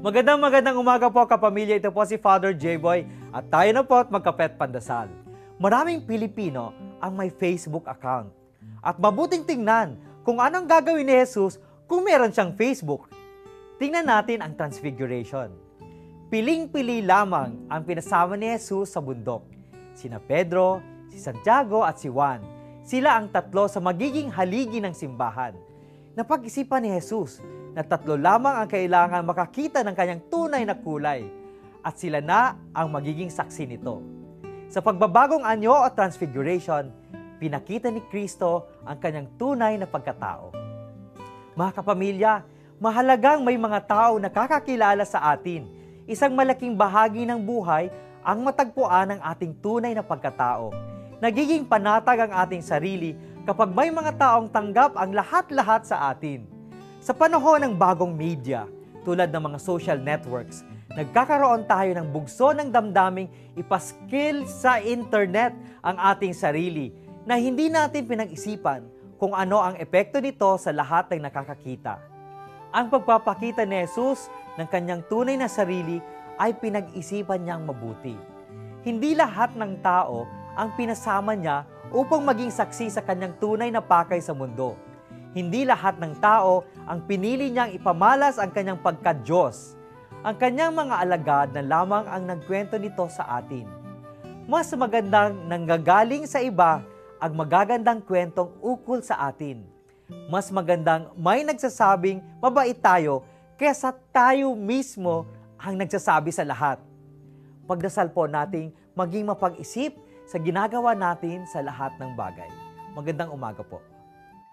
Magandang umaga po kapamilya. Ito po si Father J-Boy at tayo na po at magkapet pandasal. Maraming Pilipino ang may Facebook account. At mabuting tingnan kung anong gagawin ni Jesus kung meron siyang Facebook. Tingnan natin ang Transfiguration. Piling-pili lamang ang pinasama ni Jesus sa bundok. Sina Pedro, si Santiago at si Juan. Sila ang tatlo sa magiging haligi ng simbahan. Napag-isipan ni Jesus na tatlo lamang ang kailangan makakita ng kanyang tunay na kulay at sila na ang magiging saksi nito. Sa pagbabagong anyo o Transfiguration, pinakita ni Kristo ang kanyang tunay na pagkatao. Mga kapamilya, mahalagang may mga tao na nakakakilala sa atin. Isang malaking bahagi ng buhay ang matagpuan ng ating tunay na pagkatao. Nagiging panatag ang ating sarili kapag may mga taong tanggap ang lahat-lahat sa atin. Sa panahon ng bagong media, tulad ng mga social networks, nagkakaroon tayo ng bugso ng damdaming ipaskil sa internet ang ating sarili na hindi natin pinag-isipan kung ano ang epekto nito sa lahat ng nakakakita. Ang pagpapakita ni Jesus ng kanyang tunay na sarili ay pinag-isipan niyang mabuti. Hindi lahat ng tao ang pinasama niya upang maging saksi sa kanyang tunay na pakay sa mundo. Hindi lahat ng tao ang pinili niyang ipamalas ang kanyang pagka-Diyos. Ang kanyang mga alagad na lamang ang nagkwento nito sa atin. Mas magandang nanggagaling sa iba ang magagandang kwentong ukol sa atin. Mas magandang may nagsasabing mabait tayo kaysa tayo mismo ang nagsasabi sa lahat. Pagdasal po nating maging mapag-isip sa ginagawa natin sa lahat ng bagay. Magandang umaga po.